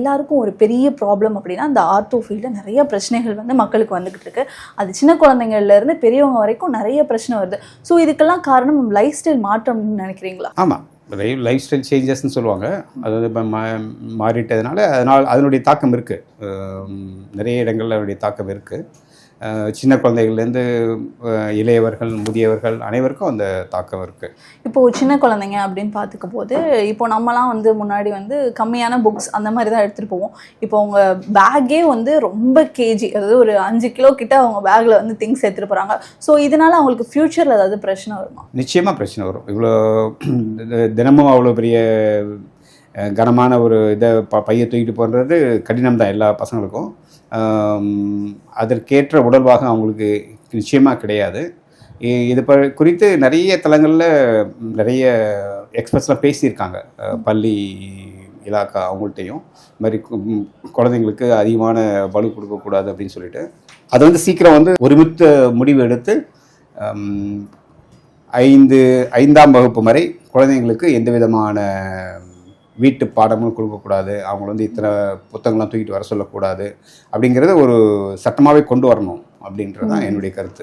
எல்லாருக்கும் ஒரு பெரிய ப்ராப்ளம் அப்படின்னா அந்த ஆர்த்தோ ஃபீல்டில் நிறைய பிரச்சனைகள் வந்து மக்களுக்கு வந்துக்கிட்டு இருக்கு. அது சின்ன குழந்தைங்கள்லேருந்து பெரியவங்க வரைக்கும் நிறைய பிரச்சனை வருது. ஸோ இதுக்கெல்லாம் காரணம் லைஃப் ஸ்டைல் மாற்றம்னு நினைக்கிறீங்களா? ஆமாம், லைஃப் ஸ்டைல் சேஞ்சஸ்ன்னு சொல்லுவாங்க. அதாவது இப்போ மாறிட்டதுனால அதனுடைய தாக்கம் இருக்குது. நிறைய இடங்களில் அதனுடைய தாக்கம் இருக்குது. சின்ன குழந்தைகள்லேருந்து இளையவர்கள், முதியவர்கள் அனைவருக்கும் அந்த தாக்கம் இருக்குது. இப்போது சின்ன குழந்தைங்க அப்படின்னு பார்த்துக்கும் போது இப்போ நம்மலாம் வந்து முன்னாடி வந்து கம்மியான புக்ஸ் அந்த மாதிரி தான் எடுத்துகிட்டு போவோம். இப்போ அவங்க பேக்கே வந்து ரொம்ப கேஜி, அதாவது ஒரு 5 கிலோ கிட்ட அவங்க பேக்கில் வந்து திங்ஸ் எடுத்துகிட்டு போகிறாங்க. ஸோ இதனால் அவங்களுக்கு ஃப்யூச்சரில் ஏதாவது பிரச்சனை வருமா? நிச்சயமாக பிரச்சனை வரும். இவ்வளோ தினமும் அவ்வளோ பெரிய கனமான ஒரு இதை பையை தூக்கிட்டு போகிறது கடினம் தான் எல்லா பசங்களுக்கும். அதற்கேற்ற உடல்வாகம் அவங்களுக்கு நிச்சயமாக கிடையாது. இது குறித்து நிறைய தளங்களில் நிறைய எக்ஸ்பர்ட்ஸ்லாம் பேசியிருக்காங்க. பள்ளி இலாக்கா அவங்கள்ட்டையும் இது மாதிரி குழந்தைங்களுக்கு அதிகமான பலு கொடுக்கக்கூடாது அப்படின்னு சொல்லிட்டு அதை வந்து சீக்கிரம் வந்து ஒருமித்த முடிவு எடுத்து 5ஆம் வகுப்பு வரை குழந்தைங்களுக்கு எந்த விதமான வீட்டு பாடமும் கொடுக்கக்கூடாது, அவங்கள வந்து இத்தனை புத்தகங்கள்லாம் தூக்கிட்டு வர சொல்லக்கூடாது அப்படிங்கிறத ஒரு சட்டமாகவே கொண்டு வரணும் அப்படின்றது தான் என்னுடைய கருத்து.